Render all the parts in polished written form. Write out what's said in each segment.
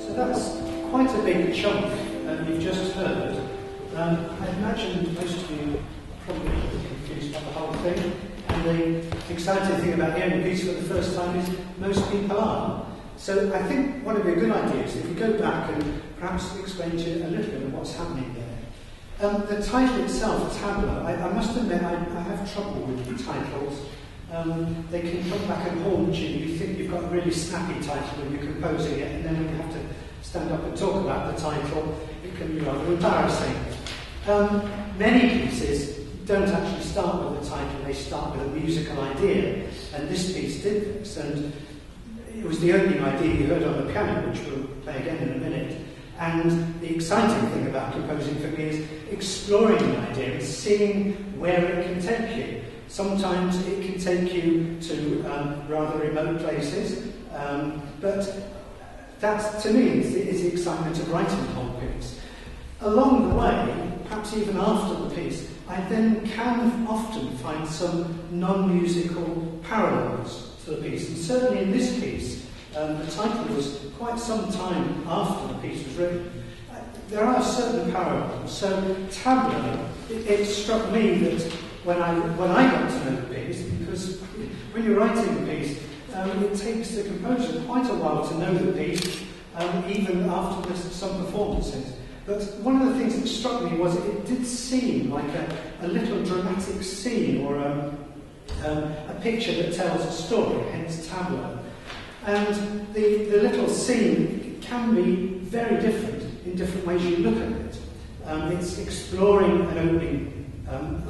So that's quite a big chunk that you've just heard. I imagine most of you probably confused by the whole thing, and the exciting thing about hearing a piece for the first time is most people are. So I think what would be a good idea is if we go back and perhaps explain to you a little bit of what's happening there. The title itself, Tableau, I must admit I have trouble with the titles. They can come back and haunt you. You think you've got a really snappy title when you're composing it, and then when you have to stand up and talk about the title, it can be rather embarrassing. Many pieces don't actually start with a title, they start with a musical idea, and this piece did this, and it was the opening idea you heard on the piano, which we'll play again in a minute. And the exciting thing about composing for me is exploring an idea and seeing where it can take you. Sometimes it can take you to rather remote places, but that, to me, is the excitement of writing the whole piece. Along the way, perhaps even after the piece, I then can often find some non-musical parallels to the piece. And certainly in this piece, the title was quite some time after the piece was written. There are certain parallels. So Tableau, it struck me that when I got to know the piece, because when you're writing the piece, it takes the composer quite a while to know the piece, even after some performances. But one of the things that struck me was it did seem like a little dramatic scene, or a picture that tells a story, hence Tableau. And the little scene can be very different in different ways you look at it. It's exploring an opening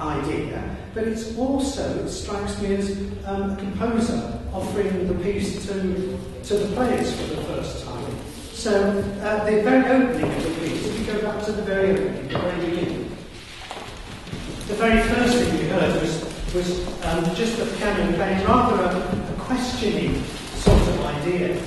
idea, but it's also, it strikes me as a composer offering the piece to the players for the first time. So the very opening of the piece, if you go back to the very opening, the very beginning, the very first thing we heard was just the piano playing rather a questioning sort of idea.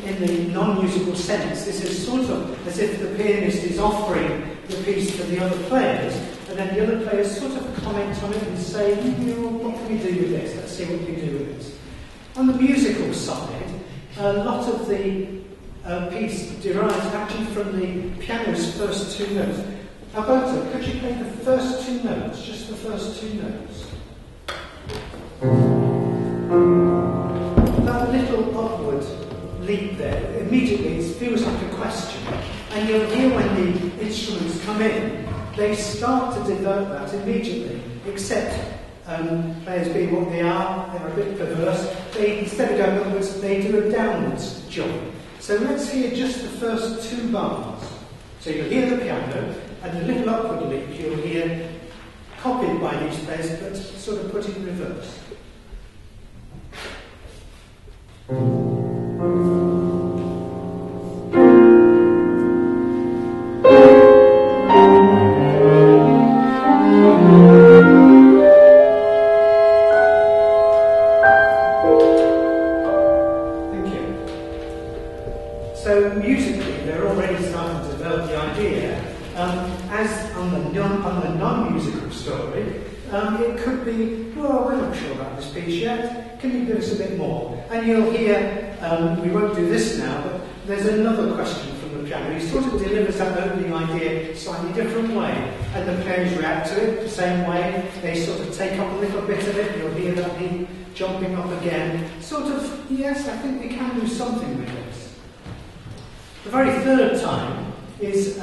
In the non-musical sense, this is sort of as if the pianist is offering the piece to the other players, and then the other players sort of comment on it and say, what can we do with this? Let's see what we can do with this. On the musical side, a lot of the piece derives actually from the piano's first two notes. Alberto, could you play the first two notes, just the first two notes? That little upward leap there, immediately it feels like a question. And you'll hear when the instruments come in, they start to develop that immediately, except players being what they are, they're a bit perverse. They, instead of going upwards, they do a downwards jump. So let's hear just the first two bars. So you'll hear the piano, and the little upward leap you'll hear copied by these players, but sort of put in reverse. It could be, well, we're not sure about this piece yet, can you give us a bit more? And you'll hear, we won't do this now, but there's another question from the piano. He sort of delivers that opening idea a slightly different way, and the players react to it the same way. They sort of take up a little bit of it, you'll hear that he jumping up again. Sort of, yes, I think we can do something with this. The very third time is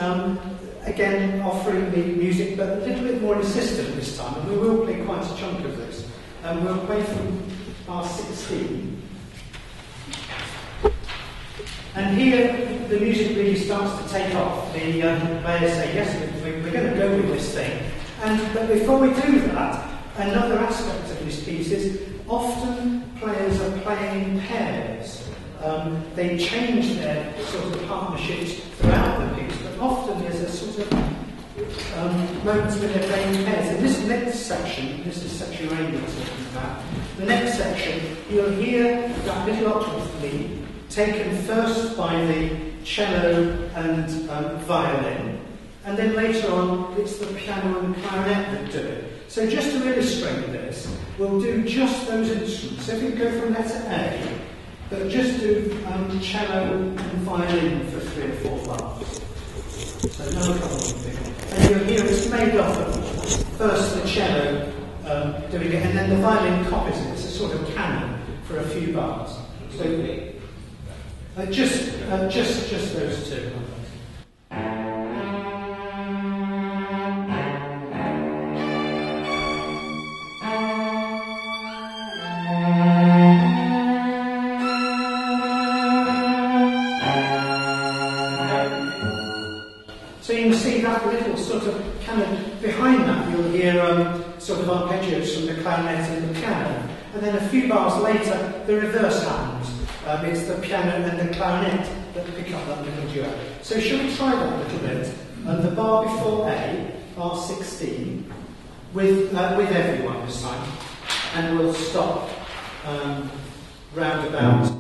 again offering the music, but a little bit more insistent this time, and we will play quite a chunk of this. We'll play from bar 16. And here the music really starts to take off. The players say, yes, we're going to go with this thing. But before we do that, another aspect of this piece is often players are playing in pairs. They change their sort of partnerships throughout the piece, but often there's a sort of moments when they're playing in pairs. In this next section, this is section A we're talking about, the next section, you'll hear that little octave lead taken first by the cello and violin, and then later on it's the piano and clarinet that do it. So just to illustrate this, we'll do just those instruments. So if you go from letter A, but just do cello and violin for 3 or 4 bars. So no problem thing. And you'll hear it's made up of first the cello doing it, and then the violin copies it. It's a sort of canon for a few bars. So just those two. So you can see that little sort of canon. Behind that you'll hear sort of arpeggios from the clarinet and the piano. And then a few bars later, the reverse happens. It's the piano and the clarinet that pick up that little duet. So shall we try that a little bit? The bar before A, bar 16, with everyone this time. And we'll stop round about.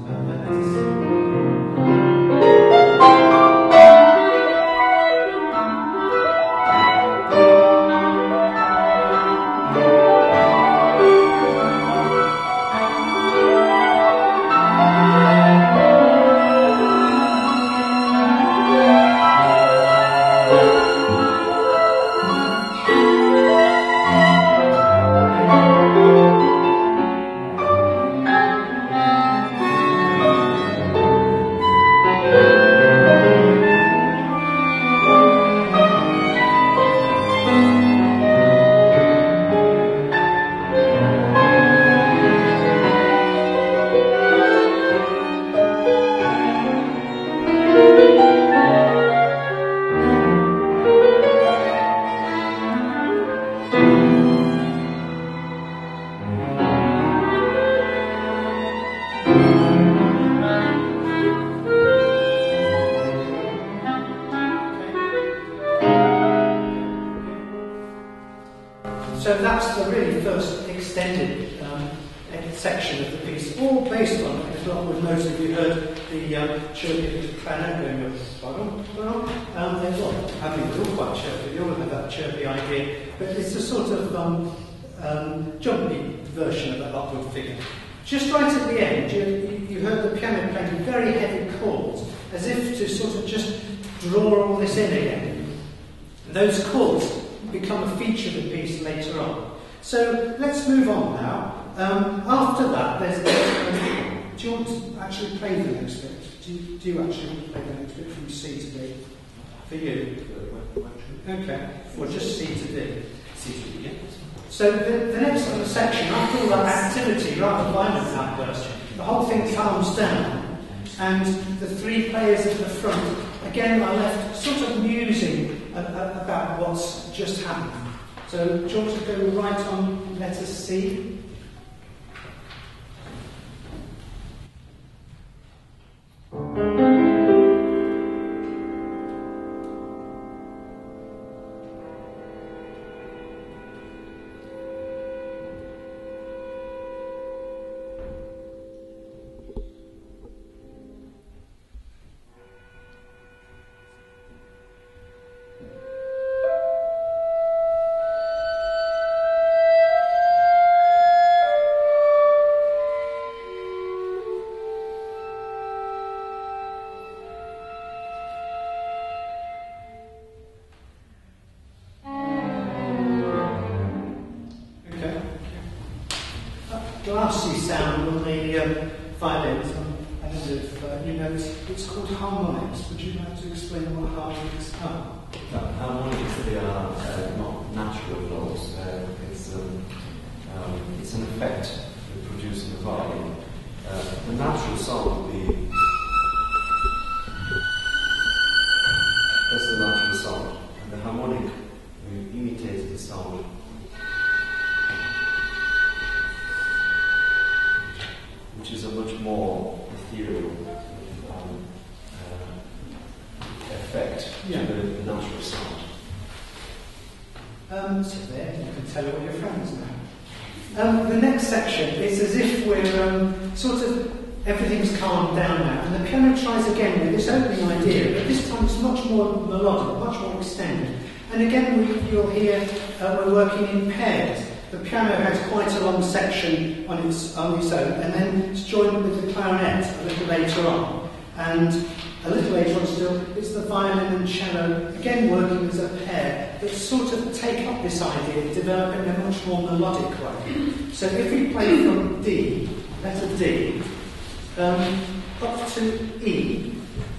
that's the really first extended section of the piece, all based on, as well as most of you heard, the chirpy clarinet going up. I think they're all quite chirpy, they all have that chirpy idea, but it's a sort of jumpy version of that upward figure. Just right at the end, you heard the piano playing very heavy chords, as if to sort of just draw all this in again. Those chords become a feature of the piece later on. So let's move on now. After that, do you want to actually play the next bit? Do you actually want to play the next bit from C to D? For you? Okay. Or just C to D? C to D, yeah. So the next section, I call that activity, rather violent outburst. The whole thing calms down, and the three players at the front, again, are left sort of musing about what's just happened. So do you want to go right on letter C? Glassy sound on the violins, and you note it's called harmonics. Would you like to explain what harmonics are? Harmonics, they are not natural laws. It's an effect we produce in the violin. The natural sound would be. That's the natural sound. And the harmonic, we imitate the sound. Which is a much more ethereal effect to the natural sound. So there, you can tell all your friends now. The next section is as if we're sort of, everything's calmed down now, and the piano tries again with this opening idea, but this time it's much more melodic, much more extended. And again, you'll hear we're working in pairs. The piano has quite a long section on its own, and then it's joined with the clarinet a little later on. And a little later on still, it's the violin and cello, again working as a pair, that sort of take up this idea, develop it in a much more melodic way. So if we play from D, letter D, up to E,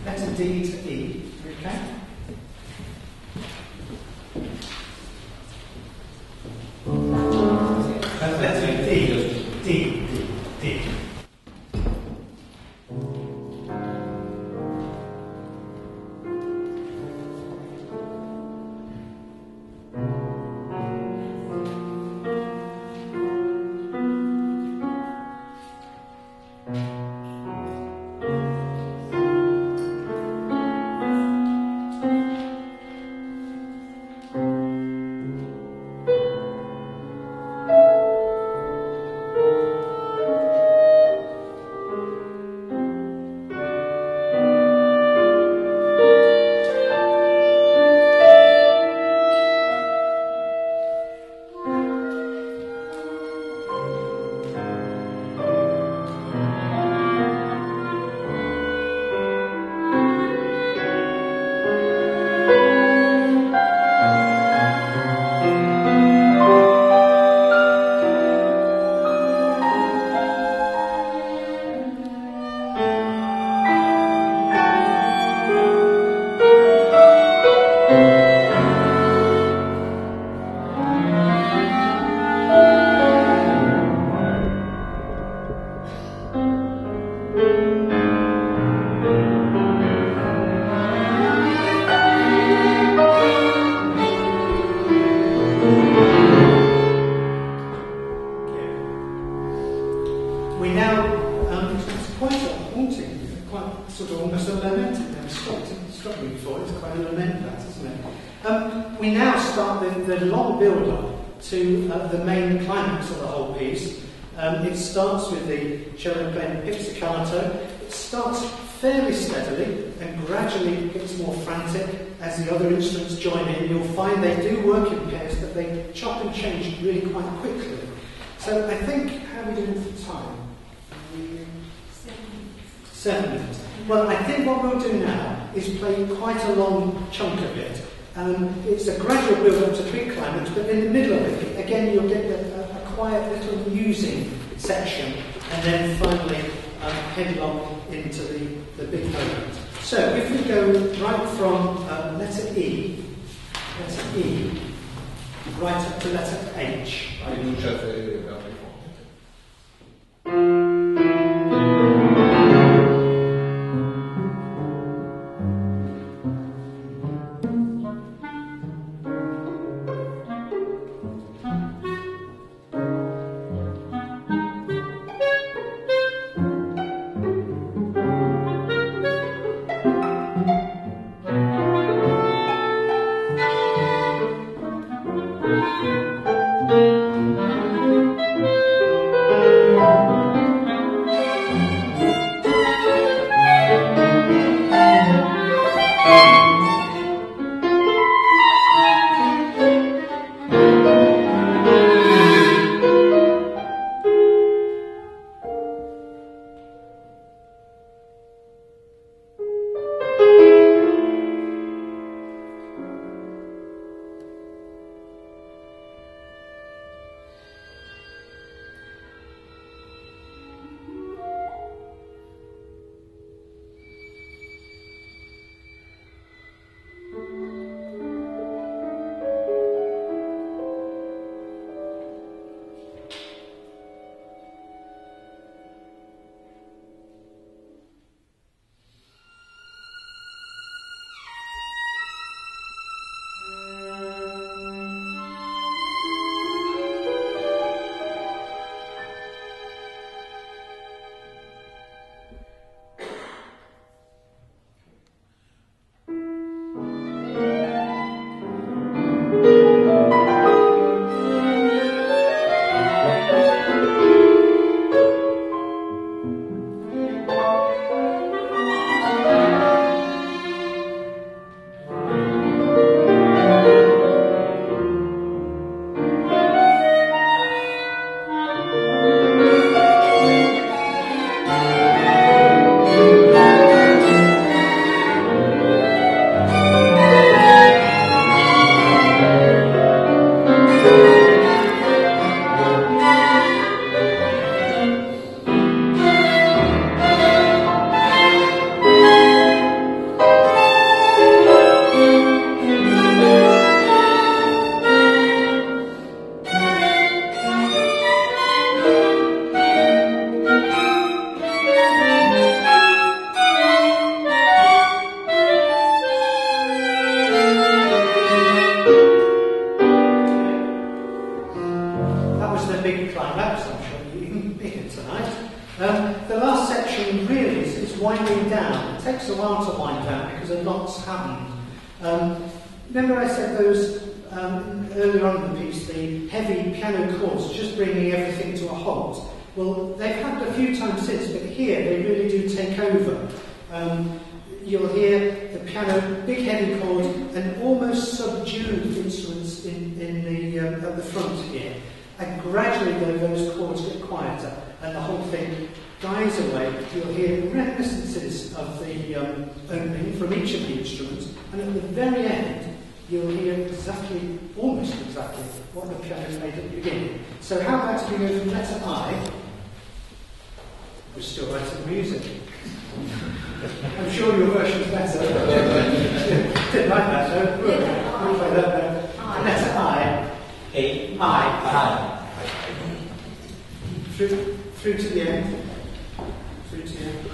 letter D to E, okay? Letter D, D, D, D. to the main climax of the whole piece. It starts with the cello playing pizzicato. It starts fairly steadily and gradually gets more frantic as the other instruments join in. You'll find they do work in pairs, but they chop and change really quite quickly. So I think, how are we doing for time? 7 minutes. Well, I think what we'll do now is play quite a long chunk of it. It's a gradual build up to three climax, but in the middle of it, again, you'll get a quiet little musing section, and then finally headlong into the big moment. So if we go right from letter E, right up to letter H. The last section really is winding down. It takes a while to wind down because a lot's happened. Remember I said those earlier on in the piece, the heavy piano chords just bringing everything to a halt. Well, they've happened a few times since, but here they really do take over. You'll hear the piano, big heavy chord, and almost subdued instruments at the front here. And gradually those chords get quieter, and the whole thing dies away. You'll hear reminiscences of the opening from each of the instruments, and at the very end, you'll hear almost exactly, what the piano played at the beginning. So how about if we go from letter I, we're still writing music. I'm sure your version's better. Didn't like that though. We'll play that though. Letter I. I. Through to the end. Through to the end.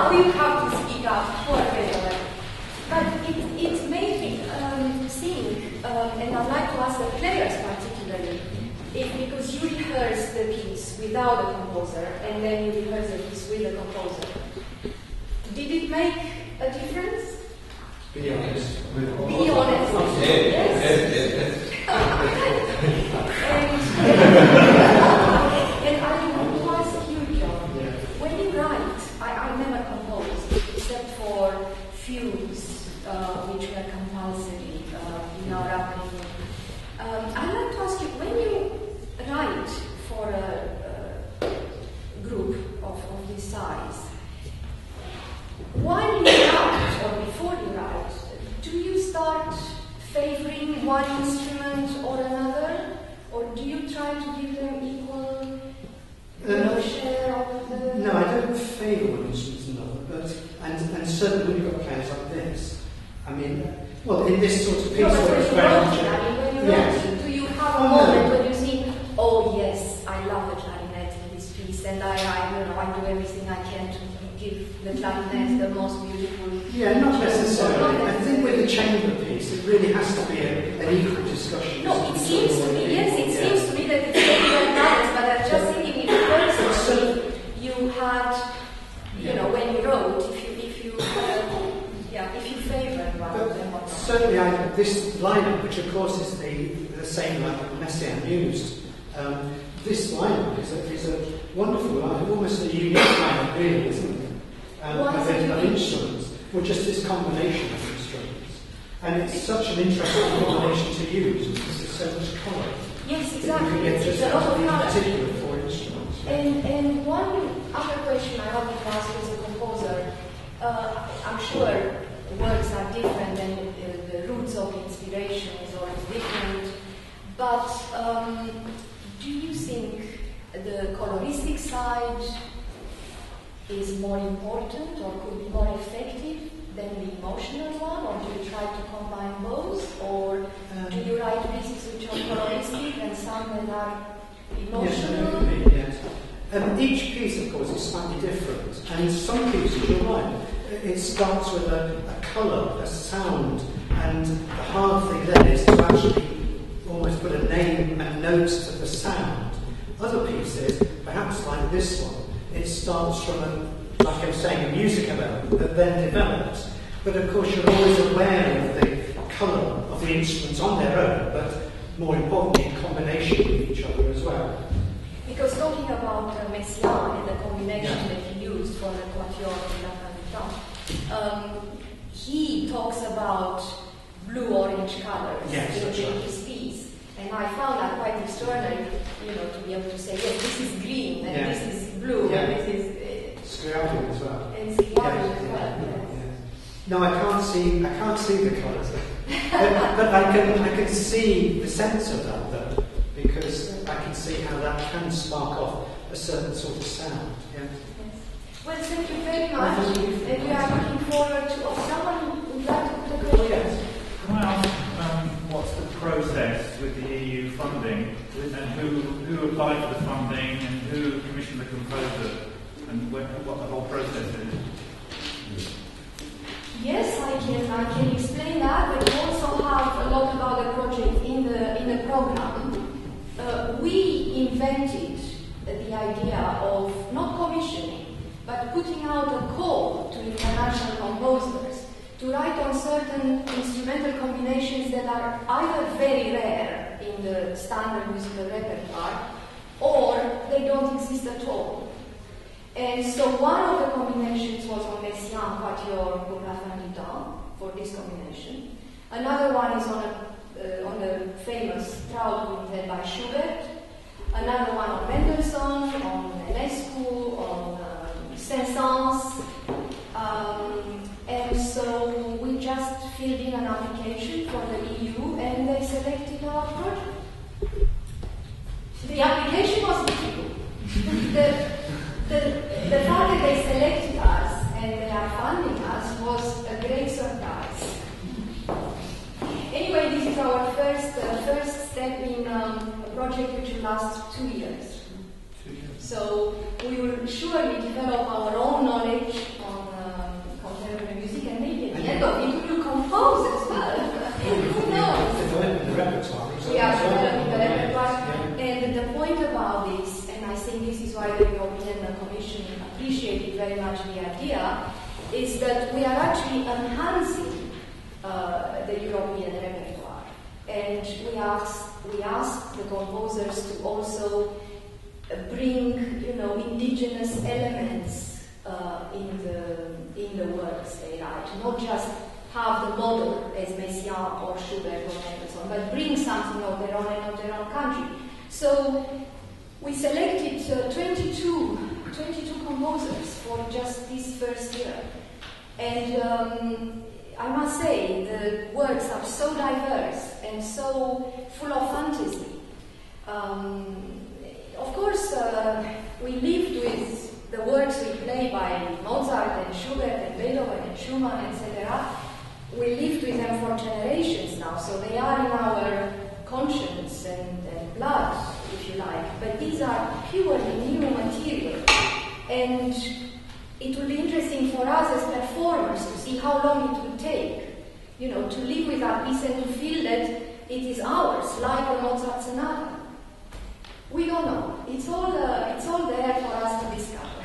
We have to speak up for Venezuela. But it made me think, and I'd like to ask the players particularly, because you rehearse the piece without a composer, and then you rehearse the piece with a composer. Did it make a difference? Be honest. Be honest. Yes. And I want to ask you, John, when you write, I never composed, except for fugues, which were compulsory in our upbringing. I'd like to ask you, when you write for a group of this size, while you write or before you write, do you start favoring one instrument or another, or do you try to give them equal share of the... No, I don't favour one instrument or another, but and certainly when you've got players like this, I mean, well, in this sort of piece, when do you have a moment when you think, oh yes, I love the clarinet in this piece, and I do everything I can to give the clarinet the most beautiful... Yeah, not necessarily. I think with the chamber piece, it really has to be an equal discussion. No, it seems to me, seems to me that it's very well balanced, but I'm just thinking in personally, you had, when you wrote, if you favoured one of them. Certainly, this lineup, which of course is the same like Messiaen used, this lineup is a wonderful lineup, almost a unique lineup, really, isn't it? Of instruments, or just this combination of instruments. And it's such an interesting combination to use because there's so much colour. Yes, exactly. You can get it's a lot of colour. particular for instruments. And one other question I wanted to ask as a composer, I'm sure works are different and the roots of inspiration is always different, but do you think the coloristic side is more important or could be more effective than the emotional one, or do you try to combine both, or do you write pieces which are coloristic and some that are emotional? Yes. Each piece, of course, is slightly different, and some pieces, you're right, it starts with a colour, a sound, and the hard thing then is to actually almost put a name and notes to the sound. Other pieces, perhaps like this one, it starts from, like I was saying, a music element that then develops. But of course, you're always aware of the colour of the instruments on their own, but more importantly, in combination with each other as well. Because talking about Messiaen and the combination that he used for the Quatuor de la Candidat, he talks about blue-orange colours in his piece. And I found that quite extraordinary, to be able to say, yes, this is green, and this is blue, and this is... Scriabin as well. And Scriabin as well, yes. No, I can't see the colours. but I can see the sense of that, though, because I can see how that can spark off a certain sort of sound. Yeah. Yes. Well, thank you very much. And we are looking forward to... someone would like to put a question? Yes. Can I ask what's the process with the EU funding, and who applied for the funding, and who commissioned the composer, and what the whole process is? Yes, I can explain that, but we also have a lot about the project in the program. We invented the idea of not commissioning, but putting out a call to international composers to write on certain instrumental combinations that are either very rare in the standard musical repertoire, or they don't exist at all. And so one of the combinations was on Messiaen, Quatuor pour la fin du temps, for this combination. Another one is on the famous Traut quintet by Schubert. Another one on Mendelssohn, on Enescu, on Saint-Saëns. And so we just filled in an application for the EU, and they selected our project. The application was difficult. The fact that they selected us and they are funding us was a great surprise. Anyway, this is our first step in a project which will last 2 years. So we will surely develop our own knowledge is that we are actually enhancing the European repertoire, and we ask the composers to also bring, indigenous elements in the works they write, not just have the model as Messiaen or Schubert or Mendelssohn, but bring something of their own and of their own country. So we selected 22 composers for just this first year, and I must say the works are so diverse and so full of fantasy. Of course, we lived with the works we play by Mozart and Schubert and Beethoven and Schumann, etc. We lived with them for generations now, so they are in our conscience and blood, if you like. But these are purely new material, and it will be interesting for us as performers to see how long it would take, to live with that piece and to feel that it is ours, like a Mozart sonata. We don't know. It's all there for us to discover.